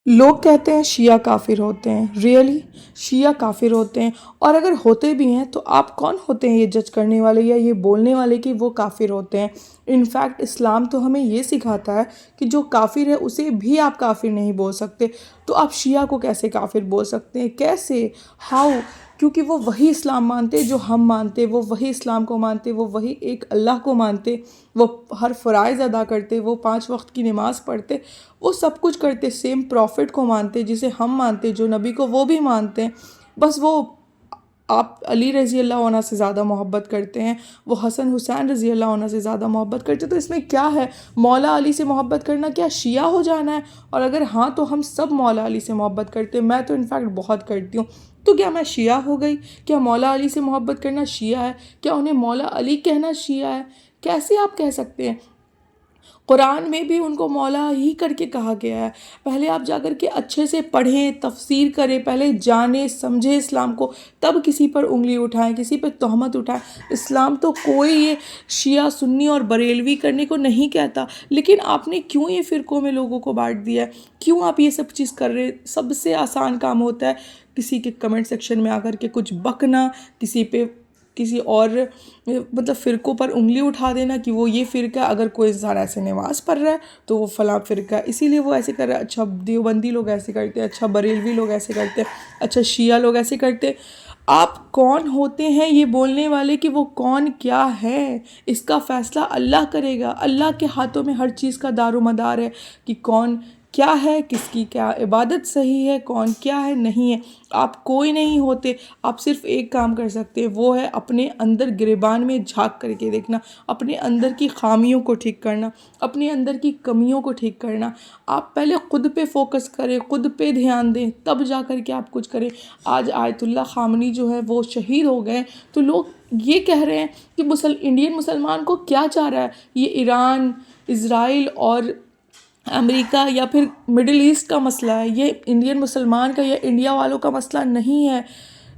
لوگ کہتے ہیں شیعہ کافر ہوتے ہیں، ریئلی شیعہ کافر ہوتے ہیں؟ اور اگر ہوتے بھی ہیں تو آپ کون ہوتے ہیں یہ جج کرنے والے یا یہ بولنے والے کہ وہ کافر ہوتے ہیں؟ انفیکٹ اسلام تو ہمیں یہ سکھاتا ہے کہ جو کافر ہے اسے بھی آپ کافر نہیں بول سکتے، تو آپ شیعہ کو کیسے کافر بول سکتے ہیں؟ کیسے؟ ہاؤ؟ کیونکہ وہ وہی اسلام مانتے جو ہم مانتے، وہ وہی اسلام کو مانتے، وہ وہی ایک اللہ کو مانتے، وہ ہر فرائض ادا کرتے، وہ 5 وقت کی نماز پڑھتے، وہ سب کچھ کرتے، سیم پروفٹ کو مانتے جسے ہم مانتے، جو نبی کو وہ بھی مانتے ہیں۔ بس وہ آپ علی رضی اللہ عنہ سے زیادہ محبت کرتے ہیں، وہ حسن حسین رضی اللہ عنہ سے زیادہ محبت کرتے ہیں، تو اس میں کیا ہے؟ مولا علی سے محبت کرنا کیا شیعہ ہو جانا ہے؟ اور اگر ہاں تو ہم سب مولا علی سے محبت کرتے ہیں، میں تو انفیکٹ بہت کرتی ہوں، تو کیا میں شیعہ ہو گئی؟ کیا مولا علی سے محبت کرنا شیعہ ہے؟ کیا انہیں مولا علی کہنا شیعہ ہے؟ کیسے آپ کہہ سکتے ہیں؟ قرآن میں بھی ان کو مولا ہی کر کے کہا گیا ہے۔ پہلے آپ جا کر کے اچھے سے پڑھیں، تفسیر کریں، پہلے جانیں سمجھیں اسلام کو، تب کسی پر انگلی اٹھائیں، کسی پہ تہمت اٹھائیں۔ اسلام تو کوئی یہ شیعہ سنی اور بریلوی کرنے کو نہیں کہتا، لیکن آپ نے کیوں یہ فرقوں میں لوگوں کو بانٹ دیا ہے؟ کیوں آپ یہ سب چیز کر رہے ہیں؟ سب سے آسان کام ہوتا ہے کسی کے کمنٹ سیکشن میں آ کر کے کچھ بکنا، کسی اور مطلب فرقوں پر انگلی اٹھا دینا کہ وہ یہ فرقہ، اگر کوئی انسان ایسے نماز پڑھ رہا ہے تو وہ فلاں فرقہ ہے، اسی لیے وہ ایسے کر رہا ہے۔ اچھا دیوبندی لوگ ایسے کرتے ہیں، اچھا بریلوی لوگ ایسے کرتے ہیں، اچھا شیعہ لوگ ایسے کرتے ہیں۔ آپ کون ہوتے ہیں یہ بولنے والے کہ وہ کون کیا ہے؟ اس کا فیصلہ اللہ کرے گا۔ اللہ کے ہاتھوں میں ہر چیز کا دار و مدار ہے کہ کون کیا ہے، کس کی کیا عبادت صحیح ہے، کون کیا ہے نہیں ہے۔ آپ کوئی نہیں ہوتے، آپ صرف ایک کام کر سکتے ہیں، وہ ہے اپنے اندر گریبان میں جھانک کر کے دیکھنا، اپنے اندر کی خامیوں کو ٹھیک کرنا، اپنے اندر کی کمیوں کو ٹھیک کرنا۔ آپ پہلے خود پہ فوکس کریں، خود پہ دھیان دیں، تب جا کر کے آپ کچھ کریں۔ آج آیت اللہ خامنی جو ہے وہ شہید ہو گئے، تو لوگ یہ کہہ رہے ہیں کہ انڈین مسلمان کو کیا چاہ رہا ہے؟ یہ ایران، اسرائیل اور امریکہ یا پھر مڈل ایسٹ کا مسئلہ ہے، یہ انڈین مسلمان کا یا انڈیا والوں کا مسئلہ نہیں ہے۔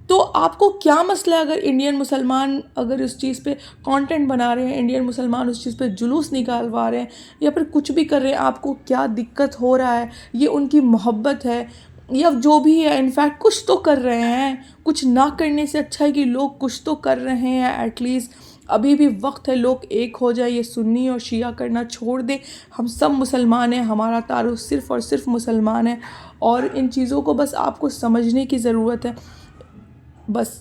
تو آپ کو کیا مسئلہ ہے اگر انڈین مسلمان اگر اس چیز پہ کانٹینٹ بنا رہے ہیں، انڈین مسلمان اس چیز پہ جلوس نکالوا رہے ہیں یا پھر کچھ بھی کر رہے ہیں، آپ کو کیا دقت ہو رہا ہے؟ یہ ان کی محبت ہے یا جو بھی ہے؟ انفیکٹ کچھ تو کر رہے ہیں، کچھ نہ کرنے سے اچھا ہے کہ لوگ کچھ تو کر رہے ہیں ایٹ لیسٹ۔ ابھی بھی وقت ہے، لوگ ایک ہو جائے، یہ سنی اور شیعہ کرنا چھوڑ دیں۔ ہم سب مسلمان ہیں، ہمارا تعارف صرف اور صرف مسلمان ہے، اور ان چیزوں کو بس آپ کو سمجھنے کی ضرورت ہے بس۔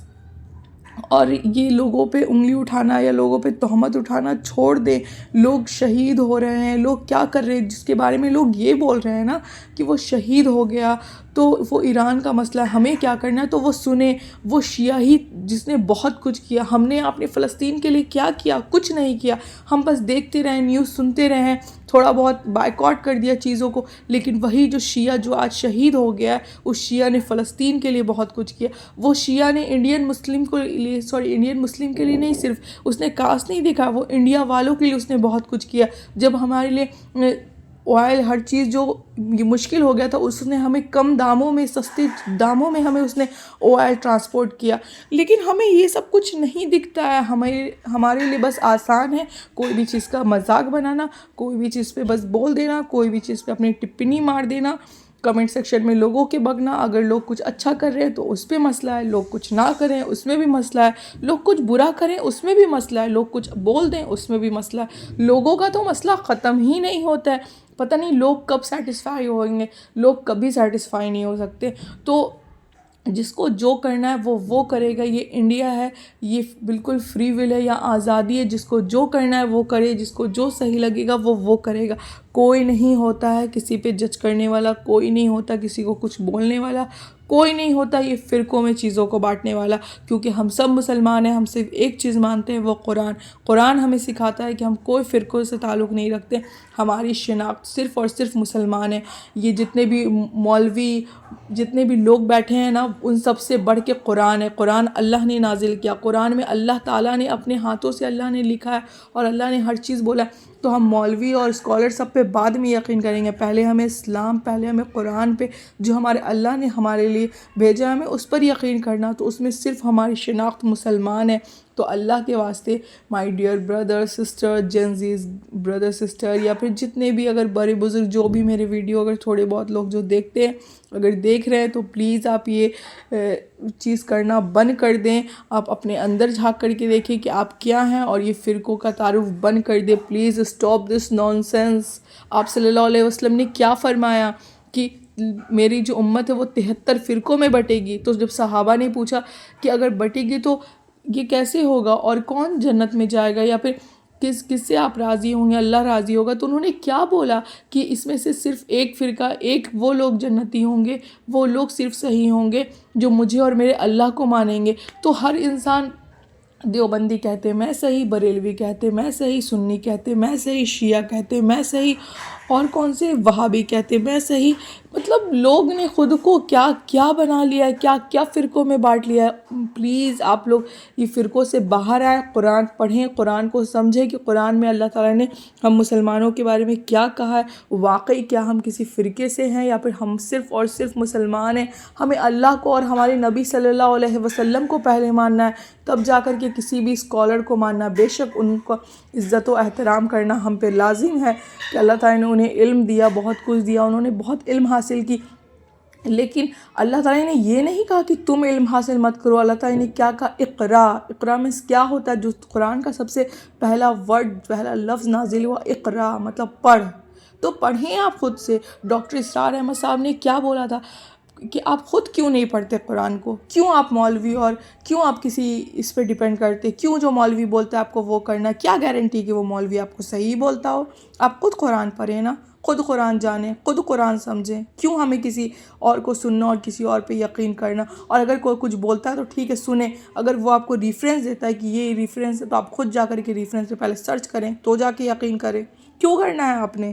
اور یہ لوگوں پہ انگلی اٹھانا یا لوگوں پہ تہمت اٹھانا چھوڑ دیں۔ لوگ شہید ہو رہے ہیں، لوگ کیا کر رہے ہیں، جس کے بارے میں لوگ یہ بول رہے ہیں نا کہ وہ شہید ہو گیا تو وہ ایران کا مسئلہ ہے، ہمیں کیا کرنا ہے؟ تو وہ سنیں، وہ شیعہ ہی جس نے بہت کچھ کیا۔ ہم نے اپنے فلسطین کے لیے کیا کیا؟ کچھ نہیں کیا، ہم بس دیکھتے رہیں، نیوز سنتے رہیں، تھوڑا بہت بائیکاٹ کر دیا چیزوں کو۔ لیکن وہی جو شیعہ جو آج شہید ہو گیا ہے، اس شیعہ نے فلسطین کے لیے بہت کچھ کیا۔ وہ شیعہ نے انڈین مسلم کے لیے نہیں، صرف اس نے کاسٹ نہیں دیکھا، وہ انڈیا والوں کے لیے اس نے بہت کچھ کیا۔ جب ہمارے لیے آئل ہر چیز جو مشکل ہو گیا تھا، اس نے ہمیں کم داموں میں، سستے داموں میں ہمیں اس نے آئل ٹرانسپورٹ کیا۔ لیکن ہمیں یہ سب کچھ نہیں دکھتا ہے، ہمارے لیے بس آسان ہے کوئی بھی چیز کا مذاق بنانا، کوئی بھی چیز پہ بس بول دینا، کوئی بھی چیز پہ اپنی ٹپنی مار دینا، کمنٹ سیکشن میں لوگوں کے بگنا۔ اگر لوگ کچھ اچھا کر رہے ہیں تو اس پہ مسئلہ ہے، لوگ کچھ نہ کریں اس میں بھی مسئلہ ہے، لوگ کچھ برا کریں اس میں بھی مسئلہ ہے، لوگ کچھ بول دیں اس میں بھی مسئلہ ہے۔ لوگوں کا تو مسئلہ ختم ہی نہیں ہوتا ہے، پتہ نہیں لوگ کب سیٹسفائی ہوئیں گے، لوگ کبھی سیٹسفائی نہیں ہو سکتے۔ تو جس کو جو کرنا ہے وہ کرے گا، یہ انڈیا ہے، یہ بالکل فری ول ہے، یا آزادی ہے، جس کو جو کرنا ہے وہ کرے، جس کو جو صحیح لگے گا وہ کرے گا۔ کوئی نہیں ہوتا ہے کسی پہ جج کرنے والا، کوئی نہیں ہوتا کسی کو کچھ بولنے والا، کوئی نہیں ہوتا یہ فرقوں میں چیزوں کو بانٹنے والا، کیونکہ ہم سب مسلمان ہیں، ہم صرف ایک چیز مانتے ہیں، وہ قرآن ہمیں سکھاتا ہے کہ ہم کوئی فرقوں سے تعلق نہیں رکھتے، ہماری شناخت صرف اور صرف مسلمان ہیں۔ یہ جتنے بھی مولوی، جتنے بھی لوگ بیٹھے ہیں نا، ان سب سے بڑھ کے قرآن ہے۔ قرآن اللہ نے نازل کیا، قرآن میں اللہ تعالیٰ نے اپنے ہاتھوں سے اللہ نے لکھا ہے، اور اللہ نے ہر چیز بولا ہے۔ تو ہم مولوی اور اسکالر سب پہ بعد میں یقین کریں گے، پہلے ہمیں اسلام، پہلے ہمیں قرآن پہ جو ہمارے اللہ نے ہمارے لیے بھیجا ہے، ہمیں اس پر یقین کرنا۔ تو اس میں صرف ہماری شناخت مسلمان ہے، تو اللہ کے واسطے my dear brother sister Gen Zs brother sister یا پھر جتنے بھی اگر بڑے بزرگ جو بھی میرے ویڈیو اگر تھوڑے بہت لوگ جو دیکھتے ہیں اگر دیکھ رہے ہیں تو پلیز آپ یہ چیز کرنا بند کر دیں. آپ اپنے اندر جھانک کر کے دیکھیں کہ آپ کیا ہیں اور یہ فرقوں کا تعارف بند کر دیں. Please stop this naan sense. آپ صلی اللہ علیہ وسلم نے کیا فرمایا کہ میری جو امت ہے وہ 73 فرقوں میں بٹے گی. تو جب صحابہ نے پوچھا کہ اگر بٹے گی تو یہ کیسے ہوگا اور کون جنت میں جائے گا یا پھر کس سے آپ راضی ہوں گے, اللہ راضی ہوگا, تو انہوں نے کیا بولا کہ اس میں سے صرف ایک فرقہ, ایک وہ لوگ جنتی ہوں گے, وہ لوگ صرف صحیح ہوں گے جو مجھے اور میرے اللہ کو مانیں گے. تو ہر انسان دیوبندی کہتے میں صحیح, بریلوی کہتے میں صحیح, سنی کہتے میں صحیح, شیعہ کہتے میں صحیح, اور کون سے وہابی کہتے میں صحیح. مطلب لوگ نے خود کو کیا کیا بنا لیا ہے, کیا کیا فرقوں میں بانٹ لیا ہے. پلیز آپ لوگ یہ فرقوں سے باہر آئیں, قرآن پڑھیں, قرآن کو سمجھیں کہ قرآن میں اللہ تعالیٰ نے ہم مسلمانوں کے بارے میں کیا کہا ہے. واقعی کیا ہم کسی فرقے سے ہیں یا پھر ہم صرف اور صرف مسلمان ہیں. ہمیں اللہ کو اور ہمارے نبی صلی اللہ علیہ وسلم کو پہلے ماننا ہے, تب جا کر کے کسی بھی اسکالر کو ماننا. بے شک ان کو عزت و احترام کرنا ہم پہ لازم ہے کہ اللہ تعالیٰ نے انہیں علم دیا, بہت کچھ دیا, انہوں نے بہت علم حاصل کی, لیکن اللہ تعالیٰ نے یہ نہیں کہا کہ تم علم حاصل مت کرو. اللہ تعالیٰ نے کیا کہا, اقرا. اقرا میں کیا ہوتا ہے, جو قرآن کا سب سے پہلا ورڈ, پہلا لفظ نازل ہوا اقرا, مطلب پڑھ. تو پڑھیں آپ خود سے. ڈاکٹر اسرار احمد صاحب نے کیا بولا تھا کہ آپ خود کیوں نہیں پڑھتے قرآن کو, کیوں آپ مولوی اور کیوں آپ کسی اس پہ ڈیپینڈ کرتے, کیوں جو مولوی بولتا ہے آپ کو وہ کرنا, کیا گارنٹی کہ وہ مولوی آپ کو صحیح بولتا ہو. آپ خود قرآن پڑھیں نا, خود قرآن جانیں, خود قرآن سمجھیں. کیوں ہمیں کسی اور کو سننا اور کسی اور پہ یقین کرنا. اور اگر کوئی کچھ بولتا ہے تو ٹھیک ہے سنیں, اگر وہ آپ کو ریفرنس دیتا ہے کہ یہ ریفرنس ہے تو آپ خود جا کر کے ریفرنس پہ پہلے سرچ کریں تو جا کے یقین کریں. کیوں کرنا ہے آپ نے؟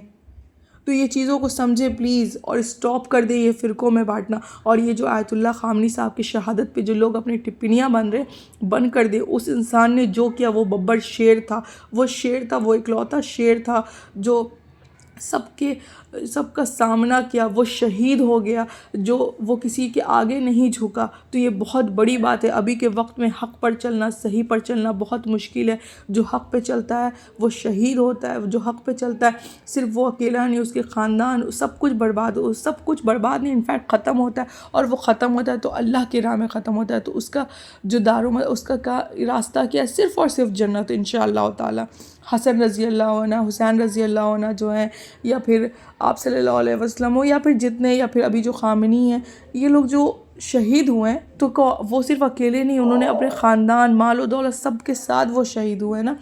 تو یہ چیزوں کو سمجھے پلیز, اور اسٹاپ کر دیں یہ فرقوں میں بانٹنا. اور یہ جو آیت اللہ خامنی صاحب کی شہادت پہ جو لوگ اپنی ٹپنیاں بن رہے, بند کر دیں. اس انسان نے جو کیا وہ ببر شیر تھا, وہ شیر تھا, وہ اکلوتا شیر تھا جو سب کا سامنا کیا, وہ شہید ہو گیا, جو وہ کسی کے آگے نہیں جھکا. تو یہ بہت بڑی بات ہے. ابھی کے وقت میں حق پر چلنا, صحیح پر چلنا بہت مشکل ہے. جو حق پہ چلتا ہے وہ شہید ہوتا ہے, جو حق پہ چلتا ہے صرف وہ اکیلا نہیں, اس کے خاندان سب کچھ برباد نہیں, انفیکٹ ختم ہوتا ہے. اور وہ ختم ہوتا ہے تو اللہ کی راہ میں ختم ہوتا ہے. تو اس کا جو اس کا راستہ کیا ہے, صرف اور صرف جنت انشاءاللہ تعالی. حسن رضی اللہ عنہ, حسین رضی اللہ عنہ جو ہیں, یا پھر آپ صلی اللہ علیہ وسلم ہو, یا پھر جتنے, یا پھر ابھی جو خامنی ہیں, یہ لوگ جو شہید ہوئے ہیں تو وہ صرف اکیلے نہیں, انہوں نے اپنے خاندان, مال و دولت سب کے ساتھ وہ شہید ہوئے نا.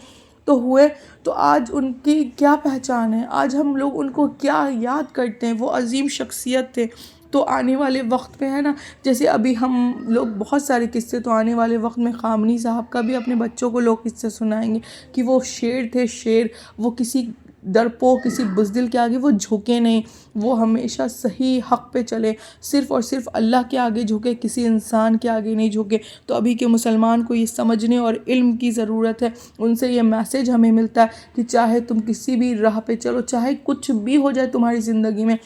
تو آج ان کی کیا پہچان ہے, آج ہم لوگ ان کو کیا یاد کرتے ہیں. وہ عظیم شخصیت تھے. تو آنے والے وقت میں ہے نا, جیسے ابھی ہم لوگ بہت سارے قصے, تو آنے والے وقت میں خامنی صاحب کا بھی اپنے بچوں کو لوگ قصے سنائیں گے کہ وہ شیر تھے, شیر. وہ کسی ڈرپوک, کسی بزدل کے آگے وہ جھکے نہیں, وہ ہمیشہ صحیح حق پہ چلے, صرف اور صرف اللہ کے آگے جھکے, کسی انسان کے آگے نہیں جھکے. تو ابھی کے مسلمان کو یہ سمجھنے اور علم کی ضرورت ہے. ان سے یہ میسیج ہمیں ملتا ہے کہ چاہے تم کسی بھی راہ پہ چلو, چاہے کچھ بھی ہو جائے تمہاری زندگی میں,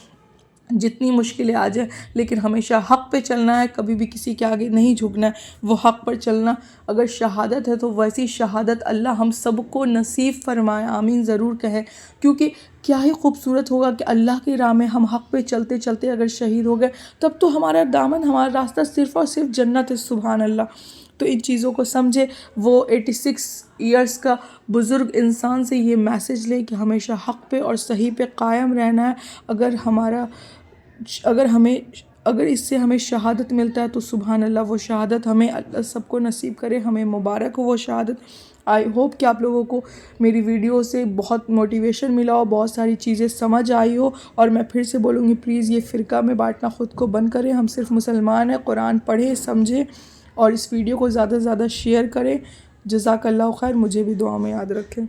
جتنی مشکلیں آ جائیں, لیکن ہمیشہ حق پہ چلنا ہے, کبھی بھی کسی کے آگے نہیں جھکنا ہے. وہ حق پر چلنا اگر شہادت ہے تو ویسی شہادت اللہ ہم سب کو نصیب فرمائے, آمین ضرور کہے. کیونکہ کیا ہی خوبصورت ہوگا کہ اللہ کی راہ میں ہم حق پہ چلتے چلتے اگر شہید ہو گئے, تب تو ہمارا دامن, ہمارا راستہ صرف اور صرف جنت ہے. سبحان اللہ. تو ان چیزوں کو سمجھے. وہ 86 ایئرس کا بزرگ انسان سے یہ میسیج لے کہ ہمیشہ حق پہ اور صحیح پہ قائم رہنا ہے. اگر اس سے ہمیں شہادت ملتا ہے تو سبحان اللہ, وہ شہادت ہمیں اللہ سب کو نصیب کرے, ہمیں مبارک ہو وہ شہادت. آئی ہوپ کہ آپ لوگوں کو میری ویڈیو سے بہت موٹیویشن ملا ہو, بہت ساری چیزیں سمجھ آئی ہو. اور میں پھر سے بولوں گی, پلیز یہ فرقہ میں بانٹنا خود کو بند کریں. ہم صرف مسلمان ہیں, قرآن پڑھیں, سمجھیں, اور اس ویڈیو کو زیادہ سے زیادہ شیئر کریں. جزاک اللہ خیر. مجھے بھی دعا میں یاد رکھیں.